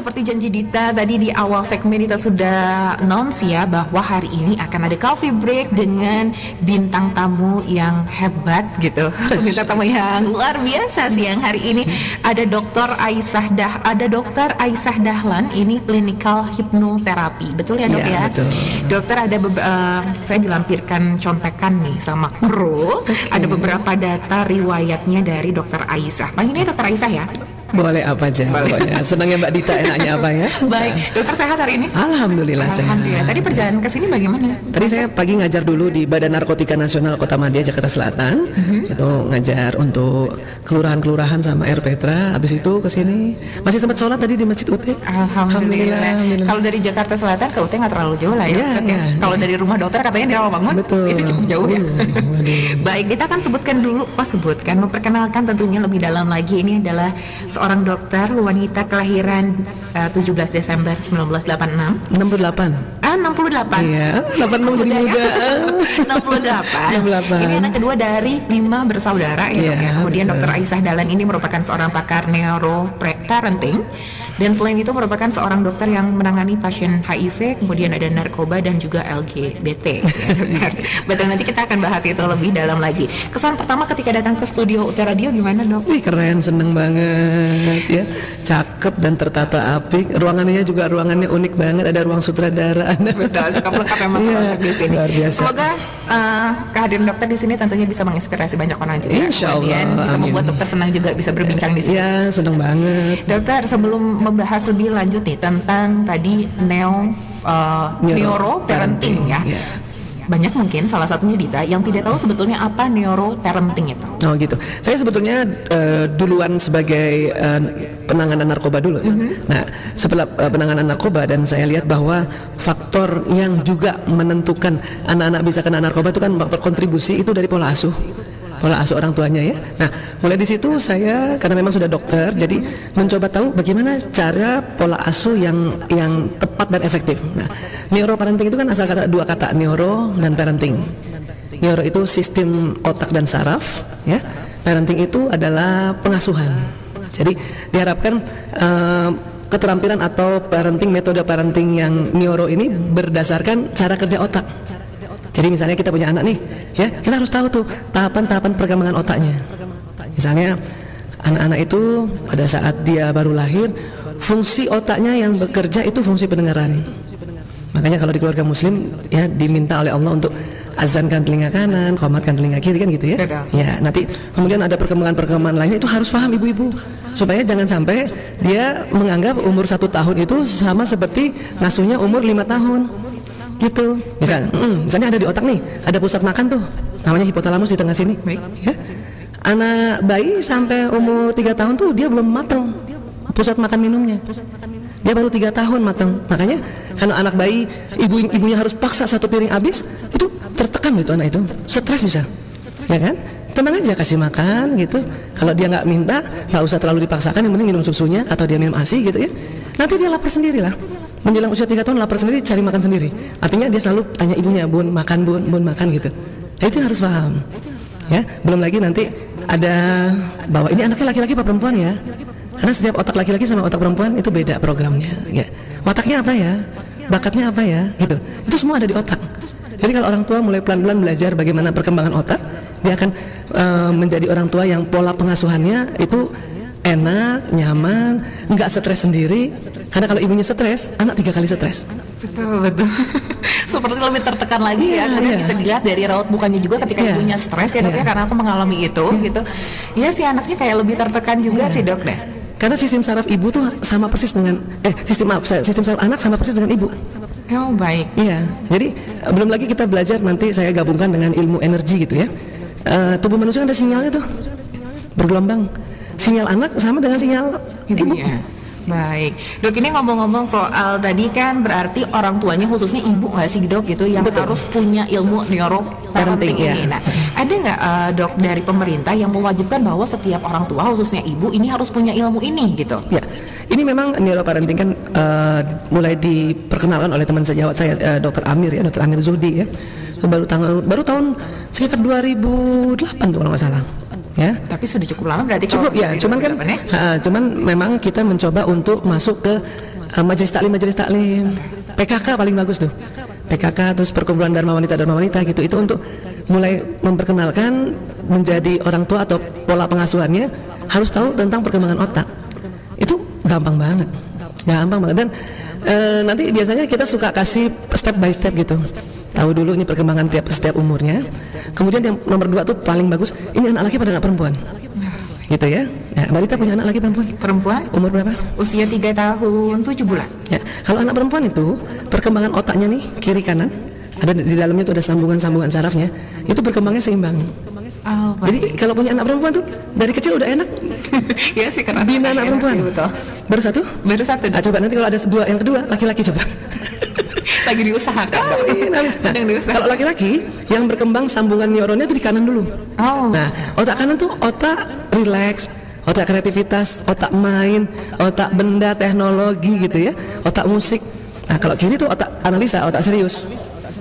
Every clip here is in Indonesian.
Seperti janji Dita tadi di awal segmen kita sudah announce ya bahwa hari ini akan ada coffee break dengan bintang tamu yang hebat gitu. Bintang tamu yang luar biasa sih yang hari ini ada Dr. Aisyah Dahlan, ini clinical hypnotherapy. Betul ya, Dok ya? Betul. Dokter ada saya dilampirkan contekan nih sama kru. Ada beberapa data riwayatnya dari Dr. Aisyah. Panggilnya Dr. Aisyah ya? Boleh apa aja pokoknya. Senangnya Mbak Dita, enaknya apa ya? Baik, dokter sehat hari ini? Alhamdulillah sehat. Alhamdulillah. Tadi perjalanan ke sini bagaimana? Tadi saya pagi ngajar dulu di Badan Narkotika Nasional Kota Madia, Jakarta Selatan. Itu ngajar untuk kelurahan-kelurahan sama Air Petra. Habis itu ke sini masih sempat sholat tadi di Masjid UT. Alhamdulillah. Kalau dari Jakarta Selatan ke UT nggak terlalu jauh lah ya. Kalau dari rumah dokter katanya di Rawamangun. Betul. Itu cukup jauh ya. Baik, kita akan memperkenalkan tentunya lebih dalam lagi. Ini adalah seorang dokter wanita kelahiran 17 Desember 1986. 68. 68. Iya, 86 jadi muda. 68. Ini anak kedua dari 5 bersaudara ya, Iya, Dok ya. Kemudian betul. Dr. Aisyah Dahlan ini merupakan seorang pakar neuroparenting, dan selain itu merupakan seorang dokter yang menangani pasien HIV, kemudian ada narkoba dan juga LGBT ya, dokter. Betul, nanti kita akan bahas itu lebih dalam lagi. Kesan pertama ketika datang ke studio UT Radio gimana, Dok? Wih, keren, seneng banget ya. Cakep dan tertata apik. Ruangannya juga unik banget. Ada ruang sutradara. Betul, lengkap memang Iya, di sini. luar biasa. Semoga kehadiran dokter di sini tentunya bisa menginspirasi banyak orang juga. Insya Allah, Kemudian bisa amin. membuat dokter senang juga bisa berbincang di sini. Ya, seneng banget. Dokter, sebelum membahas lebih lanjut nih tentang tadi neuroparenting ya. Iya. Banyak mungkin salah satunya Dita yang tidak tahu sebetulnya apa neuroparenting itu. Oh gitu. Saya sebetulnya duluan sebagai penanganan narkoba dulu. Nah, setelah penanganan narkoba dan saya lihat bahwa faktor yang juga menentukan anak-anak bisa kena narkoba itu kan faktor kontribusi itu dari pola asuh orang tuanya ya. Nah, mulai di situ saya karena memang sudah dokter, jadi mencoba tahu bagaimana cara pola asuh yang tepat dan efektif. Nah, neuroparenting itu kan asal kata dua kata, neuro dan parenting. Neuro itu sistem otak dan saraf, ya. Parenting itu adalah pengasuhan. Jadi diharapkan keterampilan atau metode parenting yang neuro ini berdasarkan cara kerja otak. Jadi misalnya kita punya anak nih, ya kita harus tahu tuh tahapan-tahapan perkembangan otaknya. Misalnya anak-anak itu pada saat dia baru lahir, fungsi otaknya yang bekerja itu fungsi pendengaran. Makanya kalau di keluarga Muslim ya diminta oleh Allah untuk azankan telinga kanan, qomatkan telinga kiri kan gitu ya. Ya nanti kemudian ada perkembangan lainnya itu harus paham ibu-ibu supaya jangan sampai dia menganggap umur 1 tahun itu sama seperti ngasuhnya umur 5 tahun. Gitu. Misalnya ada di otak nih, ada pusat makan tuh, namanya hipotalamus di tengah sini. Ya. Anak bayi sampai umur 3 tahun tuh dia belum matang pusat makan minumnya. Dia baru 3 tahun matang. Makanya kalau anak bayi ibunya harus paksa 1 piring habis, itu tertekan gitu anak itu, stres bisa. Ya kan? Tenang aja kasih makan gitu. Kalau dia nggak minta, nggak usah terlalu dipaksakan, yang penting minum susunya atau dia minum ASI gitu ya. Nanti dia lapar sendiri lah. Menjelang usia 3 tahun lapar sendiri, cari makan sendiri. Artinya dia selalu tanya ibunya, bun makan gitu. Nah, itu harus paham. Ya, belum lagi nanti ada bahwa ini anaknya laki-laki apa perempuan ya. Karena setiap otak laki-laki sama otak perempuan itu beda programnya. Ya. Otaknya apa ya? Bakatnya apa ya? Gitu. Itu semua ada di otak. Jadi kalau orang tua mulai pelan-pelan belajar bagaimana perkembangan otak, dia akan menjadi orang tua yang pola pengasuhannya itu enak, nyaman, nggak stres sendiri. Karena kalau ibunya stres, anak 3 kali stres. Betul. Seperti lebih tertekan lagi ya, karena bisa dilihat dari raut mukanya juga ketika ibunya stres ya, Dok ya, karena aku mengalami itu gitu. Ya si anaknya kayak lebih tertekan juga sih, Dok deh. Karena sistem saraf ibu tuh sama persis dengan sistem saraf anak sama persis dengan ibu. Oh baik. Iya. Jadi belum lagi kita belajar nanti saya gabungkan dengan ilmu energi gitu ya. Tubuh manusia ada sinyalnya tuh bergelombang. Sinyal anak sama dengan sinyal ibu. Baik, Dok, ini ngomong-ngomong soal tadi kan berarti orang tuanya khususnya ibu nggak sih, Dok, gitu yang harus punya ilmu neuroparenting ini. Nah, ada nggak Dok dari pemerintah yang mewajibkan bahwa setiap orang tua khususnya ibu ini harus punya ilmu ini gitu? Ya, ini memang neuroparenting kan mulai diperkenalkan oleh teman sejawat saya Dr. Amir ya, Dr. Amir Zuhdi ya. Baru tahun sekitar 2008 tuh kalau nggak salah. Ya. Tapi sudah cukup lama berarti. Cukup ya, cuman kan, cuman memang kita mencoba untuk masuk ke majelis taklim, PKK paling bagus tuh. PKK terus perkumpulan Dharma Wanita gitu. Itu untuk mulai memperkenalkan menjadi orang tua atau pola pengasuhannya harus tahu tentang perkembangan otak. Itu gampang banget. Dan nanti biasanya kita suka kasih step by step gitu. Tahu dulu ini perkembangan setiap umurnya. Kemudian yang nomor 2 tuh paling bagus, ini anak laki pada anak perempuan. Gitu ya. Mbak Rita punya anak laki perempuan? Perempuan. Umur berapa? Usia 3 tahun 7 bulan. Ya. Kalau anak perempuan itu perkembangan otaknya nih kiri kanan, ada di dalamnya tuh ada sambungan-sambungan sarafnya, itu berkembangnya seimbang. Oh, Jadi kalau punya anak perempuan tuh dari kecil udah enak. ya sih karena Bina anak perempuan. sih, betul. Baru satu? Baru satu. Coba nanti kalau ada yang kedua laki-laki coba. Lagi diusahakan. Sedang diusahakan. Kalau laki-laki yang berkembang sambungan neuronnya itu di kanan dulu. Oh. Nah, otak kanan tuh otak rileks, otak kreativitas, otak main, otak benda, teknologi gitu ya, otak musik. Nah, kalau kiri tuh otak analisa, otak serius,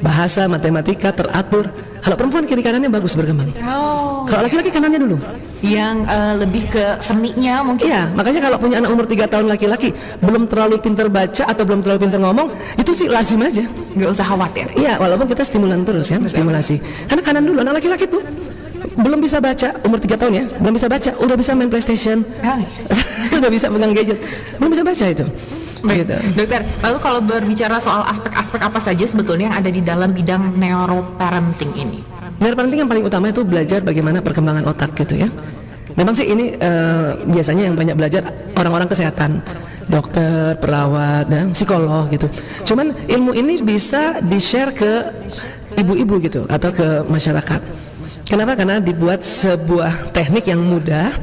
bahasa, matematika, teratur. Kalau perempuan kiri kanannya bagus berkembang. Oh. Kalau laki-laki kanannya dulu. Yang lebih ke seninya mungkin. Iya, makanya kalau punya anak umur 3 tahun laki-laki belum terlalu pintar baca atau belum terlalu pintar ngomong, itu sih lazim aja. Nggak usah khawatir. Iya, walaupun kita stimulan terus ya, stimulasi. Karena kanan dulu anak laki-laki tuh belum bisa baca, umur 3 tahun ya, belum bisa baca, udah bisa main PlayStation. Udah bisa pegang gadget. Belum bisa baca itu. Baik, Gitu. Dokter, lalu kalau berbicara soal aspek-aspek apa saja sebetulnya yang ada di dalam bidang neuroparenting ini? Neuroparenting yang paling utama itu belajar bagaimana perkembangan otak gitu ya. Memang sih ini biasanya yang banyak belajar orang-orang kesehatan, dokter, perawat, dan psikolog gitu. Cuman ilmu ini bisa di-share ke ibu-ibu gitu atau ke masyarakat. Kenapa? Karena dibuat sebuah teknik yang mudah.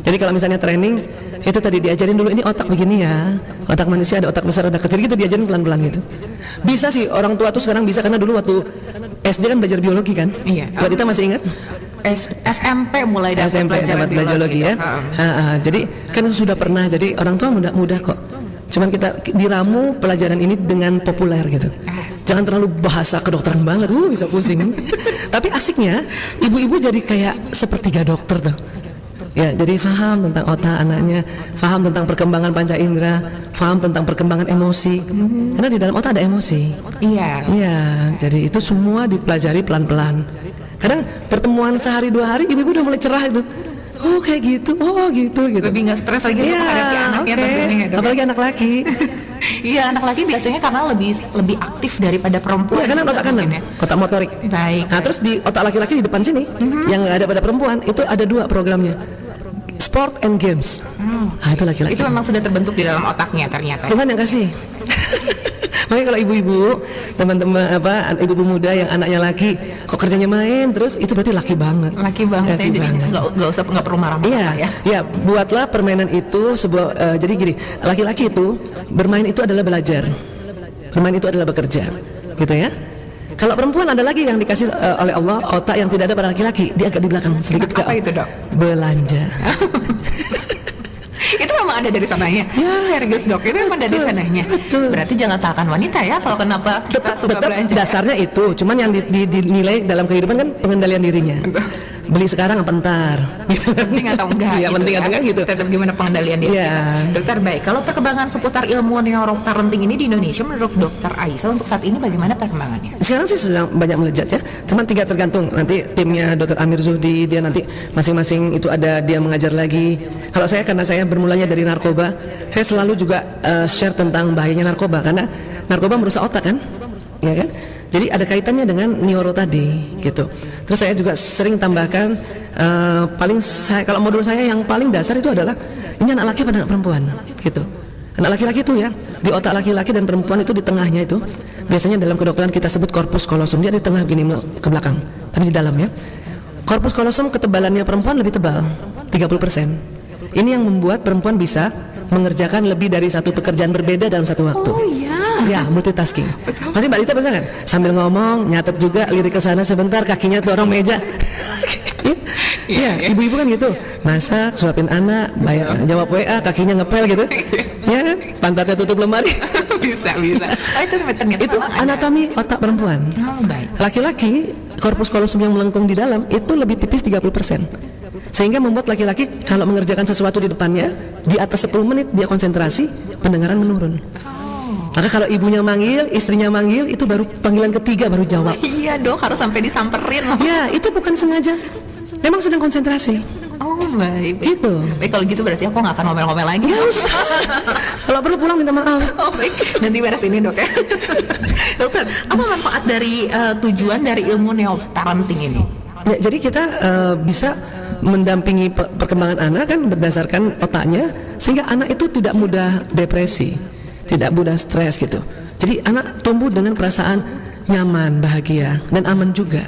Jadi kalau misalnya training itu tadi diajarin dulu ini otak begini ya, otak manusia ada otak besar, otak kecil gitu, diajarin pelan-pelan gitu. Bisa sih orang tua tuh sekarang bisa, karena dulu waktu SD kan belajar biologi kan. Iya. Mbak Dita masih ingat? SMP mulai dapat SMP pelajaran dapat belajar biologi ya. Jadi kan sudah pernah, jadi orang tua mudah kok. Cuman kita diramu pelajaran ini dengan populer gitu. Jangan terlalu bahasa kedokteran banget, bisa pusing. Tapi asiknya ibu-ibu jadi kayak sepertiga dokter tuh. Ya, jadi paham tentang otak anaknya, paham tentang perkembangan panca indera, paham tentang perkembangan emosi. Karena di dalam otak ada emosi. Iya. Iya, jadi itu semua dipelajari pelan-pelan. Kadang pertemuan sehari 2 hari ibu-ibu udah mulai cerah itu. Oh kayak gitu, oh gitu. Lebih nggak stres lagi untuk menghadapi anaknya tentunya ya, Dok. Apalagi anak laki. Iya, anak laki biasanya karena lebih aktif daripada perempuan. Ya, karena juga otak kanan, mungkin ya. otak motorik. Baik. Nah, terus di otak laki-laki di depan sini, yang nggak ada pada perempuan, itu ada 2 programnya. Sport and games. Nah, itu laki-laki. Itu memang sudah terbentuk di dalam otaknya ternyata. Tuhan yang kasih. Makanya kalau ibu-ibu, teman-teman ibu-ibu muda yang anaknya laki, kok kerjanya main terus, itu berarti laki banget. Laki banget ya, jadi nggak perlu marah-marah Iya, ya. ya, buatlah permainan itu sebuah. Jadi gini, laki-laki itu bermain itu adalah belajar, bermain itu adalah bekerja, gitu ya. Kalau perempuan ada lagi yang dikasih oleh Allah otak yang tidak ada pada laki-laki, dia agak di belakang sedikit. Apa itu, Dok? Belanja. Itu memang ada dari sananya. Serius, Dok, itu memang dari sananya. Betul. Berarti jangan salahkan wanita ya kalau kenapa kita suka Tetap belanja. dasarnya itu, cuman yang dinilai dalam kehidupan kan pengendalian dirinya. Beli sekarang apa ntar? Penting atau enggak? Iya, gitu penting ya. atau enggak gitu. Tetap gimana pengendalian diri Iya. kita. Dokter, baik. Kalau perkembangan seputar ilmu neuroparenting ini di Indonesia menurut Dokter Aisyah untuk saat ini bagaimana perkembangannya? Sekarang sih sedang banyak melejit ya. Cuman 3 tergantung. Nanti timnya Dr. Amir Zuhdi, dia nanti masing-masing itu ada dia mengajar lagi. Kalau saya, karena saya bermulanya dari narkoba, saya selalu juga share tentang bahayanya narkoba, karena narkoba merusak otak kan, ya kan? Jadi ada kaitannya dengan neuro tadi, gitu. Terus saya juga sering tambahkan kalau modul saya yang paling dasar itu adalah ini anak laki pada anak perempuan, gitu. Anak laki-laki itu ya, di otak laki-laki dan perempuan itu di tengahnya itu, biasanya dalam kedokteran kita sebut korpus kolosum, dia di tengah begini ke belakang, tapi di dalam ya. Korpus kolosum ketebalannya perempuan lebih tebal, 30%. Ini yang membuat perempuan bisa mengerjakan lebih dari satu pekerjaan berbeda dalam satu waktu. Oh iya. Ya, multitasking. Pasti Mbak Dita bisa kan? Sambil ngomong, nyatet juga, lirik ke sana sebentar, kakinya dorong meja. Iya, ibu-ibu kan gitu. Masak, suapin anak, jawab WA, kakinya ngepel gitu. Ya kan? Pantatnya tutup lemari. bisa. Oh, itu ternyata Itu memang ada. anatomi otak perempuan. Oh, baik. Laki-laki, korpus kolosum yang melengkung di dalam itu lebih tipis 30%. Sehingga membuat laki-laki kalau mengerjakan sesuatu di depannya, di atas 10 menit dia konsentrasi, pendengaran menurun. Maka kalau ibunya manggil, istrinya manggil, itu baru panggilan ketiga baru jawab. Iya dok, harus sampai disamperin loh. Ya, itu bukan sengaja. Memang sedang konsentrasi. Oh baik. Gitu. Baik kalau gitu berarti aku nggak akan ngomel-ngomel lagi. Ya usah. Kalau perlu pulang minta maaf. Oh baik, nanti beres ini dok ya. Dokter, apa manfaat dari tujuan dari ilmu neoparenting ini? Ya, jadi kita bisa mendampingi perkembangan anak kan berdasarkan otaknya, sehingga anak itu tidak mudah depresi, tidak mudah stres gitu. Jadi anak tumbuh dengan perasaan nyaman, bahagia, dan aman juga.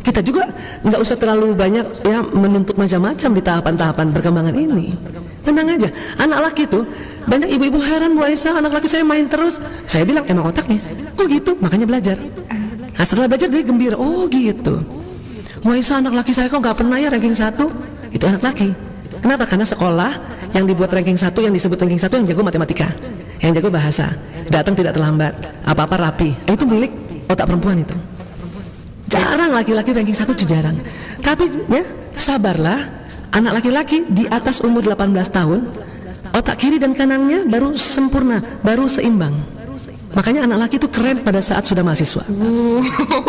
Kita juga nggak usah terlalu banyak ya menuntut macam-macam di tahapan-tahapan perkembangan ini. Tenang aja, anak laki tuh banyak ibu-ibu heran, Bu Aisyah, anak laki saya main terus. Saya bilang emang otaknya. Oh gitu, makanya belajar. Nah, setelah belajar dia gembira. Oh gitu. Bu Aisyah, anak laki saya kok nggak pernah ya ranking 1. Itu anak laki. Kenapa? Karena sekolah yang dibuat ranking 1, yang disebut ranking 1 yang jago matematika, yang jago bahasa, datang tidak terlambat, apa-apa rapi. Itu milik otak perempuan itu. Jarang laki-laki ranking 1 itu jarang. Tapi ya sabarlah, anak laki-laki di atas umur 18 tahun, otak kiri dan kanannya baru sempurna, baru seimbang. Makanya anak laki itu keren pada saat sudah mahasiswa.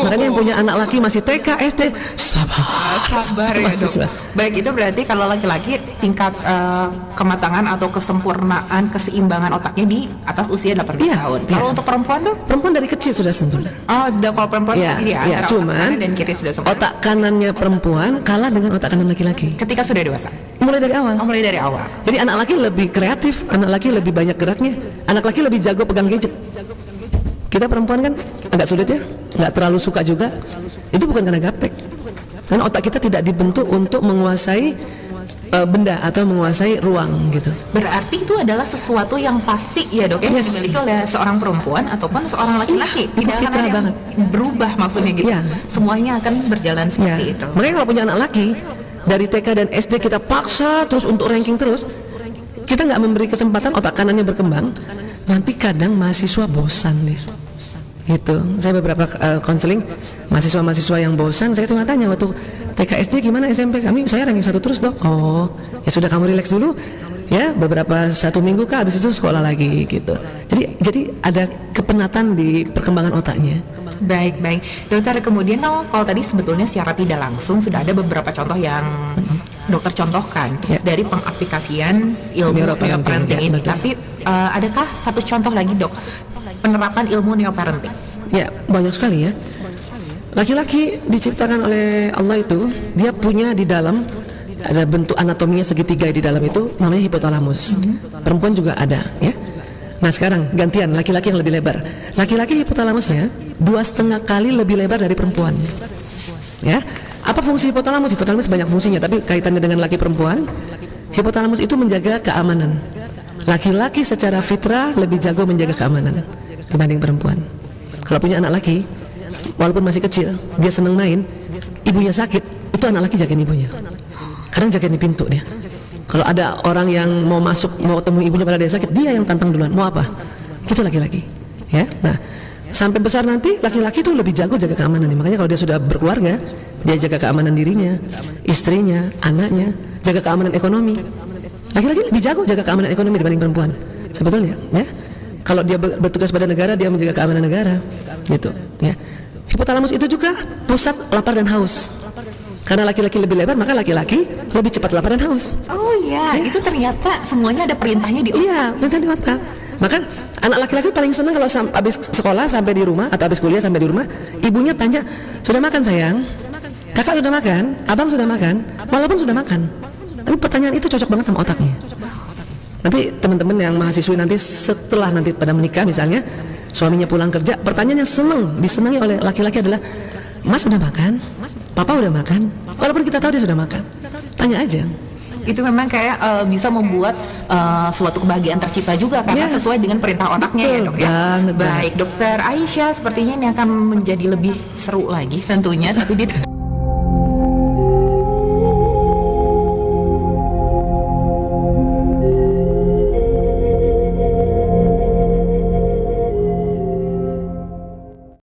Makanya yang punya anak laki masih TK, SD, Sabar ya dok. Baik, itu berarti kalau laki-laki tingkat kematangan atau kesempurnaan, keseimbangan otaknya di atas usia 18 Iya, tahun. iya. Kalau untuk perempuan dok? Perempuan dari kecil sudah sempurna. Oh, kalau perempuan Ya, iya, ya, antara otak cuman kanan dan kiri sudah sempurna. otak kanannya perempuan kalah dengan otak kanan laki-laki. Ketika sudah dewasa. Mulai dari awal. Oh, mulai dari awal. Jadi anak laki lebih kreatif, anak laki lebih banyak geraknya, anak laki lebih jago pegang gadget. Kita perempuan kan agak sulit ya, nggak terlalu suka juga. Itu bukan karena gaptek, karena otak kita tidak dibentuk untuk menguasai benda atau menguasai ruang gitu. Berarti itu adalah sesuatu yang pasti ya dok ya, Yes. dimiliki oleh seorang perempuan ataupun seorang laki-laki. Itu Tidak akan fitrah ada yang banget. berubah maksudnya gitu. Iya. Semuanya akan berjalan Ya. seperti itu. Makanya kalau punya anak laki dari TK dan SD kita paksa terus untuk ranking terus, kita nggak memberi kesempatan otak kanannya berkembang. Nanti kadang mahasiswa bosan deh. Gitu. Saya beberapa konseling mahasiswa-mahasiswa yang bosan, saya tuh nggak tanya waktu TK SD gimana, SMP kami saya ranking 1 terus dok. Oh ya sudah, kamu relax dulu ya, beberapa 1 minggu kah, habis itu sekolah lagi gitu. Jadi ada kepenatan di perkembangan otaknya. Baik, baik. Dokter, kemudian kalau tadi sebetulnya secara tidak langsung sudah ada beberapa contoh yang dokter contohkan Ya. dari pengaplikasian ilmu Neuroparenting, neoparenting ya, ini. betul. Tapi adakah satu contoh lagi dok, penerapan ilmu neoparenting? Ya, banyak sekali ya. Laki-laki diciptakan oleh Allah itu, dia punya di dalam ada bentuk anatominya segitiga di dalam itu, namanya hipotalamus. Perempuan juga ada ya. Nah sekarang gantian, laki-laki yang lebih lebar. Laki-laki hipotalamusnya 2,5 kali lebih lebar dari perempuan. Ya, apa fungsi hipotalamus? Hipotalamus banyak fungsinya, tapi kaitannya dengan laki perempuan. Hipotalamus itu menjaga keamanan. Laki-laki secara fitrah lebih jago menjaga keamanan dibanding perempuan. Kalau punya anak laki, walaupun masih kecil, dia senang main, ibunya sakit, itu anak laki jagain ibunya. Kadang jagain di pintu dia. Kalau ada orang yang mau masuk, mau temui ibunya pada dia sakit, dia yang tantang duluan. Mau apa? Itu laki-laki. Ya. Nah, sampai besar nanti laki-laki itu lebih jago jaga keamanan. Makanya kalau dia sudah berkeluarga, dia jaga keamanan dirinya, istrinya, anaknya, jaga keamanan ekonomi. Laki-laki lebih jago jaga keamanan ekonomi dibanding perempuan. Sebetulnya, ya. Kalau dia bertugas pada negara, dia menjaga keamanan negara, gitu. Ya. Hipotalamus itu juga pusat lapar dan haus. Karena laki-laki lebih lebar, maka laki-laki lebih cepat lapar dan haus. Oh iya, itu ternyata semuanya ada perintahnya di otak. Iya, benar di otak. Maka anak laki-laki paling senang kalau habis sekolah sampai di rumah atau habis kuliah sampai di rumah, ibunya tanya, "Sudah makan sayang? Kakak sudah makan? Abang sudah makan?" Walaupun sudah makan, tapi pertanyaan itu cocok banget sama otaknya. Nanti teman-teman yang mahasiswi nanti setelah nanti pada menikah misalnya, suaminya pulang kerja, pertanyaan yang disenangi oleh laki-laki adalah, "Mas udah makan? Papa udah makan?" Walaupun kita tahu dia sudah makan, tanya aja. Itu memang kayak bisa membuat suatu kebahagiaan tercipta juga karena Ya. sesuai dengan perintah otaknya ya Betul dok ya. banget, Baik, dokter Aisyah sepertinya ini akan menjadi lebih seru lagi tentunya, tapi di